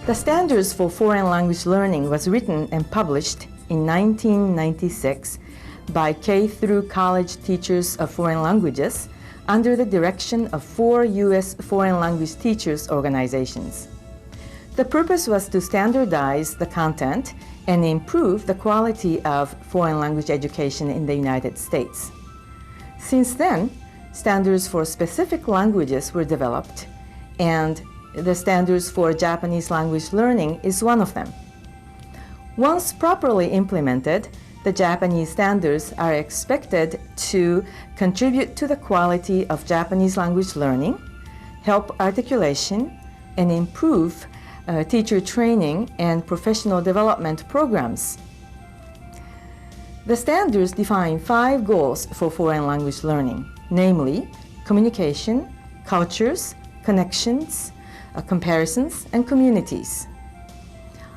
The Standards for Foreign Language Learning was written and published in 1996 by K through college teachers of foreign languages under the direction of 4 U.S. foreign language teachers organizations. The purpose was to standardize the content and improve the quality of foreign language education in the United States. Since then, standards for specific languages were developed, and the standards for Japanese language learning is one of them. Once properly implemented, the Japanese standards are expected to contribute to the quality of Japanese language learning, help articulation, and improve teacher training and professional development programs. The standards define 5 goals for foreign language learning, namely communication, cultures, connections, comparisons, and communities.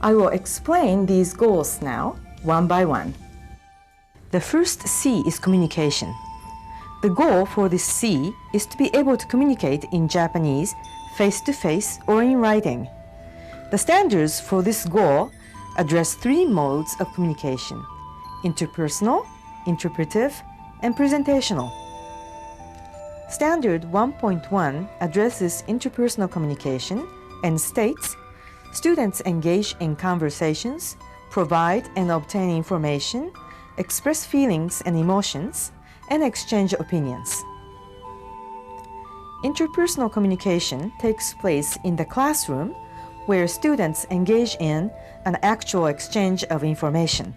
I will explain these goals now, one by one. The first C is communication. The goal for this C is to be able to communicate in Japanese face-to-face or in writing. The standards for this goal address 3 modes of communication: interpersonal, interpretive, and presentational. Standard 1.1 addresses interpersonal communication and states, students engage in conversations, provide and obtain information, express feelings and emotions, and exchange opinions. Interpersonal communication takes place in the classroom where students engage in an actual exchange of information.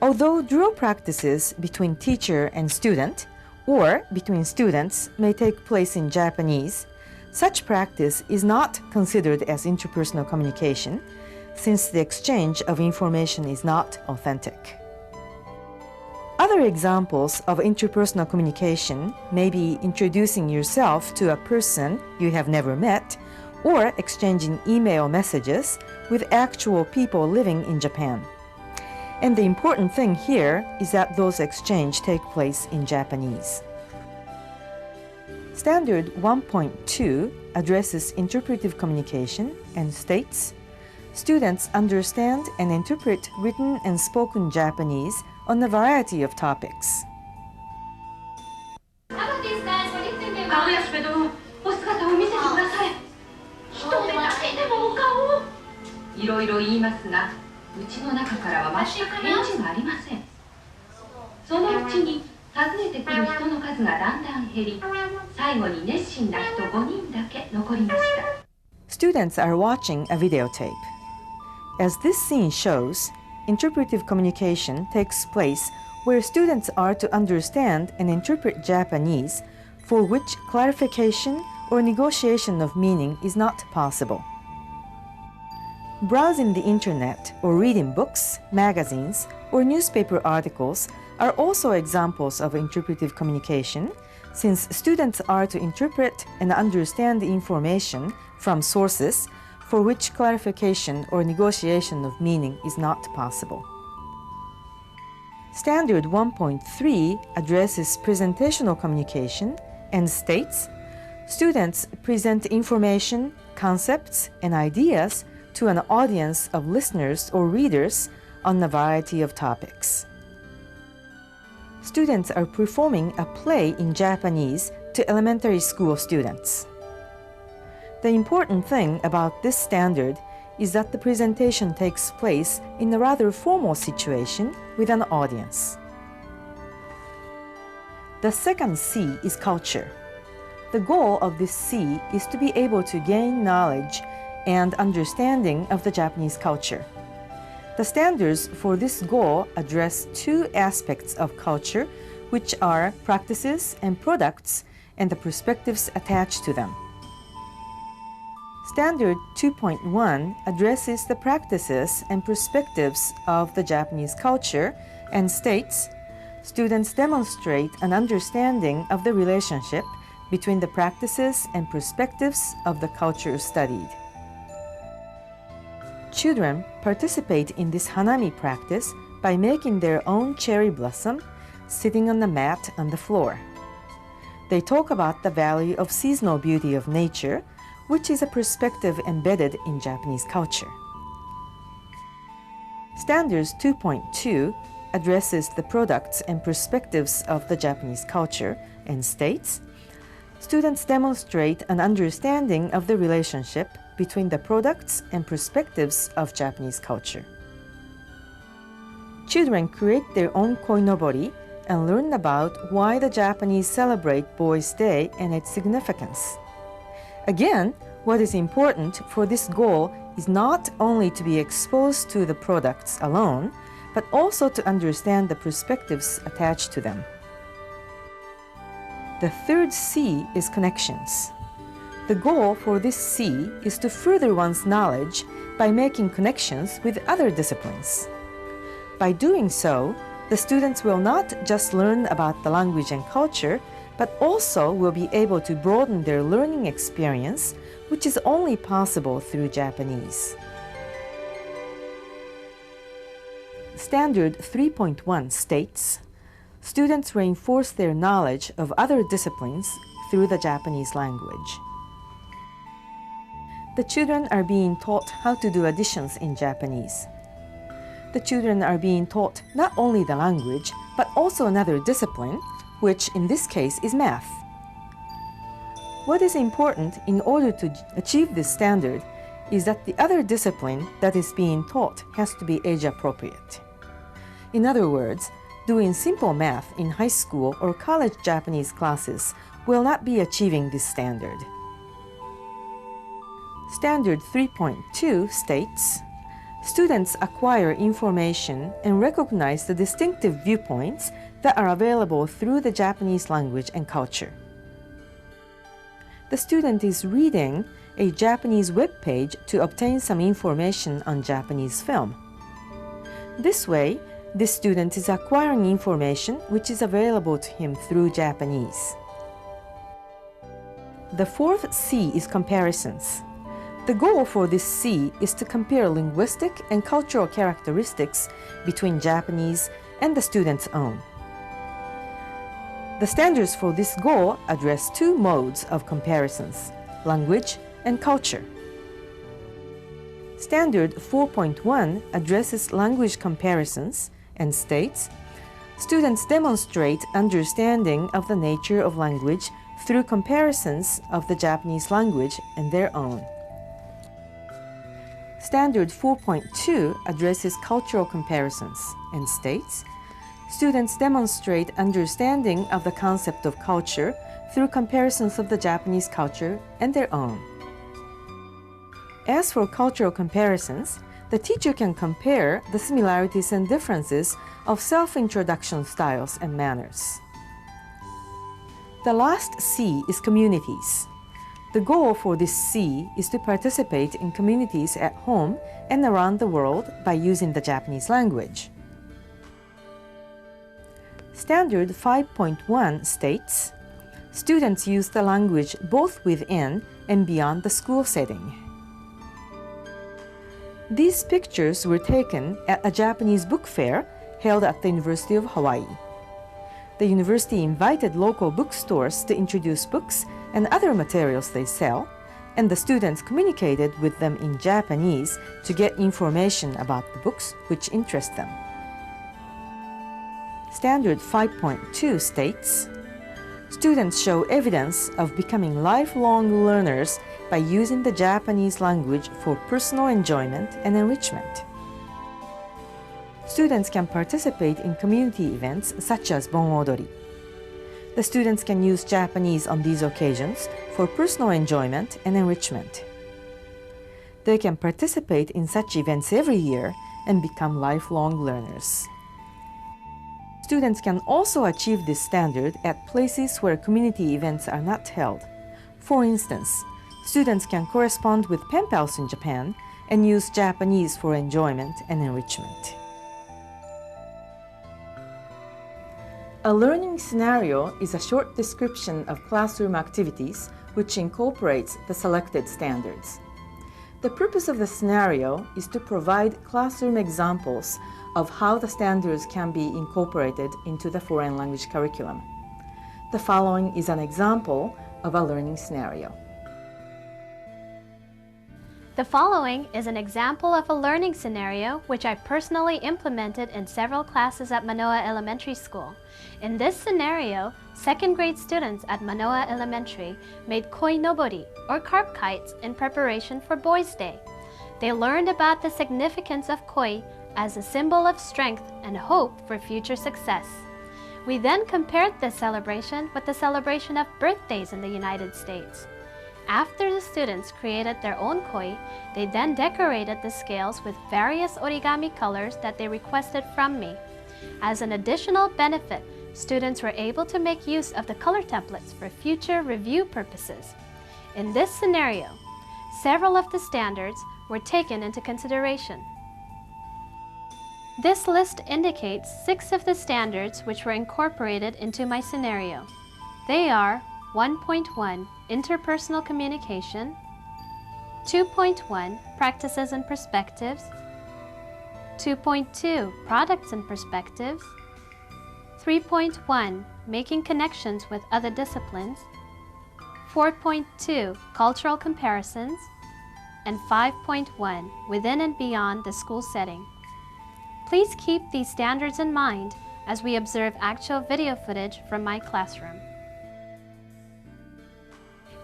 Although drill practices between teacher and student or between students may take place in Japanese, such practice is not considered as interpersonal communication since the exchange of information is not authentic. Other examples of interpersonal communication may be introducing yourself to a person you have never met or exchanging email messages with actual people living in Japan. And the important thing here is that those exchanges take place in Japanese. Standard 1.2 addresses interpretive communication and states, students understand and interpret written and spoken Japanese on a variety of topics. 青安部殿、お姿を見せてください。一目だけでもお顔を。いろいろ言いますが、うちの中からは全く返事がありません。そのうちに訪ねてくる人の数がだんだん減り、最後に熱心な人5人だけ残りました。Students are watching a videotape. As this scene shows, interpretive communication takes place where students are to understand and interpret Japanese for which clarification or negotiation of meaning is not possible. Browsing the internet or reading books, magazines, or newspaper articles are also examples of interpretive communication, since students are to interpret and understand the information from sources for which clarification or negotiation of meaning is not possible. Standard 1.3 addresses presentational communication and states, students present information, concepts, and ideas to an audience of listeners or readers on a variety of topics. Students are performing a play in Japanese to elementary school students. The important thing about this standard is that the presentation takes place in a rather formal situation with an audience. The second C is culture. The goal of this C is to be able to gain knowledge and understanding of the Japanese culture. The standards for this goal address 2 aspects of culture, which are practices and products and the perspectives attached to them. Standard 2.1 addresses the practices and perspectives of the Japanese culture and states, students demonstrate an understanding of the relationship between the practices and perspectives of the culture studied. Children participate in this hanami practice by making their own cherry blossom, sitting on the mat on the floor. They talk about the value of seasonal beauty of nature, which is a perspective embedded in Japanese culture. Standards 2.2 addresses the products and perspectives of the Japanese culture and states, students demonstrate an understanding of the relationship between the products and perspectives of Japanese culture. Children create their own koinobori and learn about why the Japanese celebrate Boys' Day and its significance. Again, what is important for this goal is not only to be exposed to the products alone, but also to understand the perspectives attached to them. The third C is connections. The goal for this C is to further one's knowledge by making connections with other disciplines. By doing so, the students will not just learn about the language and culture, but also will be able to broaden their learning experience, which is only possible through Japanese. Standard 3.1 states, students reinforce their knowledge of other disciplines through the Japanese language. The children are being taught how to do additions in Japanese. The children are being taught not only the language, but also another discipline, which in this case is math. What is important in order to achieve this standard is that the other discipline that is being taught has to be age-appropriate. In other words, doing simple math in high school or college Japanese classes will not be achieving this standard. Standard 3.2 states, students acquire information and recognize the distinctive viewpoints that are available through the Japanese language and culture. The student is reading a Japanese web page to obtain some information on Japanese film. This way, this student is acquiring information which is available to him through Japanese. The fourth C is comparisons. The goal for this C is to compare linguistic and cultural characteristics between Japanese and the student's own. The standards for this goal address two modes of comparisons, language and culture. Standard 4.1 addresses language comparisons and states, students demonstrate understanding of the nature of language through comparisons of the Japanese language and their own. Standard 4.2 addresses cultural comparisons and states, students demonstrate understanding of the concept of culture through comparisons of the Japanese culture and their own. As for cultural comparisons, the teacher can compare the similarities and differences of self-introduction styles and manners. The last C is communities. The goal for this C is to participate in communities at home and around the world by using the Japanese language. Standard 5.1 states, students use the language both within and beyond the school setting. These pictures were taken at a Japanese book fair held at the University of Hawaii. The university invited local bookstores to introduce books and other materials they sell, and the students communicated with them in Japanese to get information about the books which interest them. Standard 5.2 states, students show evidence of becoming lifelong learners by using the Japanese language for personal enjoyment and enrichment. Students can participate in community events such as Bon Odori. The students can use Japanese on these occasions for personal enjoyment and enrichment. They can participate in such events every year and become lifelong learners. Students can also achieve this standard at places where community events are not held. For instance, students can correspond with pen pals in Japan and use Japanese for enjoyment and enrichment. A learning scenario is a short description of classroom activities which incorporates the selected standards. The purpose of the scenario is to provide classroom examples of how the standards can be incorporated into the foreign language curriculum. The following is an example of a learning scenario. The following is an example of a learning scenario which I personally implemented in several classes at Manoa Elementary School. In this scenario, second grade students at Manoa Elementary made koi nobori, or carp kites, in preparation for Boys' Day. They learned about the significance of koi as a symbol of strength and hope for future success. We then compared this celebration with the celebration of birthdays in the United States. After the students created their own koi, they then decorated the scales with various origami colors that they requested from me. As an additional benefit, students were able to make use of the color templates for future review purposes. In this scenario, several of the standards were taken into consideration. This list indicates 6 of the standards which were incorporated into my scenario. They are 1.1 Interpersonal Communication, 2.1 Practices and Perspectives, 2.2 Products and Perspectives, 3.1 Making Connections with Other Disciplines, 4.2 Cultural Comparisons, and 5.1 Within and Beyond the School Setting. Please keep these standards in mind as we observe actual video footage from my classroom.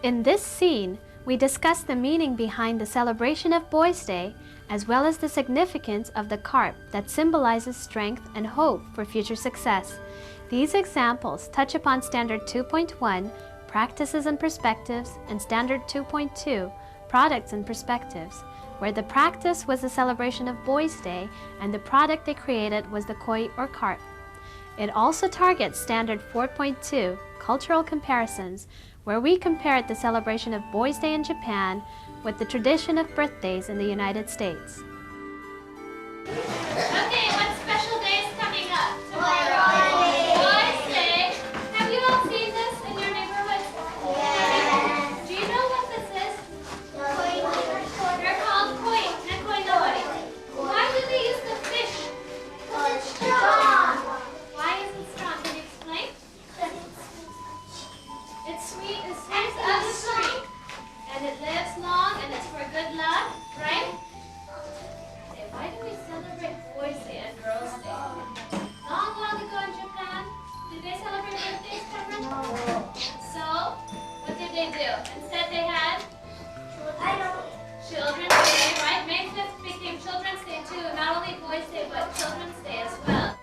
In this scene, we discuss the meaning behind the celebration of Boys' Day, as well as the significance of the carp that symbolizes strength and hope for future success. These examples touch upon Standard 2.1, Practices and Perspectives, and Standard 2.2, Products and Perspectives, where the practice was the celebration of Boys' Day and the product they created was the koi or carp. It also targets Standard 4.2, Cultural Comparisons, where we compared the celebration of Boys' Day in Japan with the tradition of birthdays in the United States. Okay, what special day is coming up tomorrow? Boys' Day. Have you all seen this in your neighborhood? Yes. Do you know what this is? They're called koi and koi nobori. Why do they use the fish? Because it's strong. Why is it strong? Can you explain? It's sweet, it's sweet as a tree. And it lives long and it's for good luck, right? Okay, why do we celebrate Boys' Day and Girls' Day? Long ago in Japan, did they celebrate birthdays, Cameron? No. So, what did they do? Instead they had I don't. Children's Day, right? May 5th became Children's Day too. Not only Boys' Day, but Children's Day as well.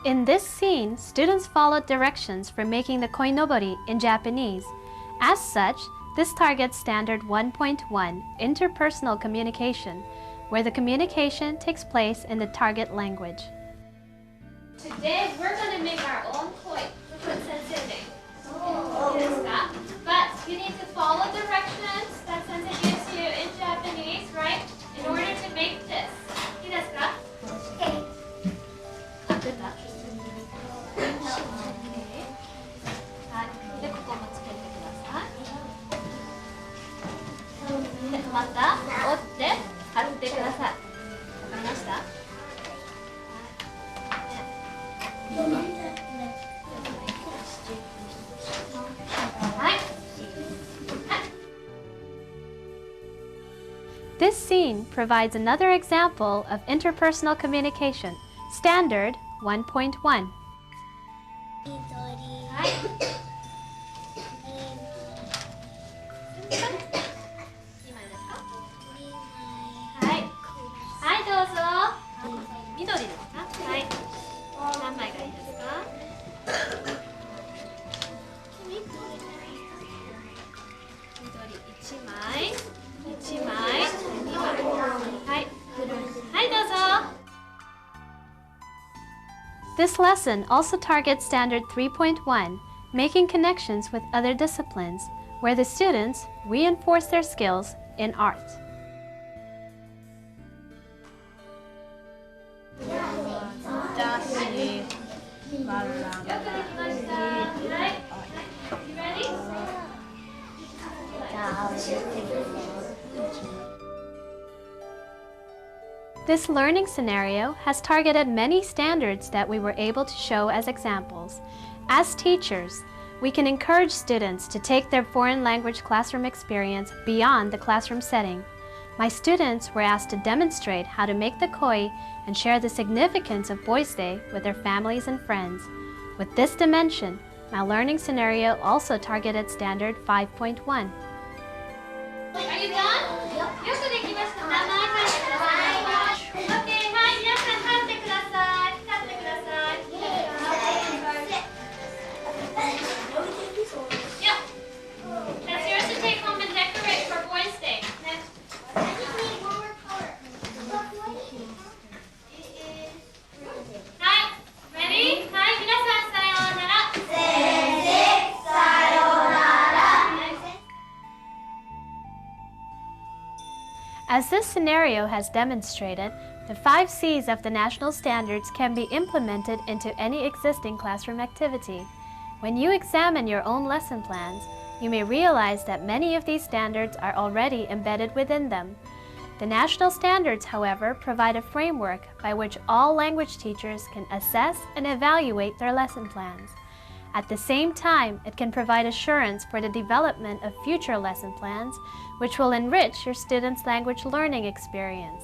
In this scene, students followed directions for making the koi nobori in Japanese. As such, this targets Standard 1.1, Interpersonal Communication, where the communication takes place in the target language. Today, we're going to make our own koi for Sensei Day. But you need to follow directions that Sensei gives you in Japanese, right? In order to make this. Okay. This scene provides another example of interpersonal communication, Standard 1.1. This lesson also targets Standard 3.1, Making Connections with Other Disciplines, where the students reinforce their skills in art. This learning scenario has targeted many standards that we were able to show as examples. As teachers, We can encourage students to take their foreign language classroom experience beyond the classroom setting. My students were asked to demonstrate how to make the koi and share the significance of Boys' Day with their families and friends. With this dimension, my learning scenario also targeted Standard 5.1. Are you done? よくできました。名前書いてください。OK、はい、皆さん立ってください。立ってください。Yep. That's yours to take home and decorate for Boys' Day. Next. I just need one more color. はい、ready? はい、皆さんさようなら。As this scenario has demonstrated, the 5 C's of the national standards can be implemented into any existing classroom activity. When you examine your own lesson plans, you may realize that many of these standards are already embedded within them. The national standards, however, provide a framework by which all language teachers can assess and evaluate their lesson plans. At the same time, it can provide assurance for the development of future lesson plans, which will enrich your students' language learning experience.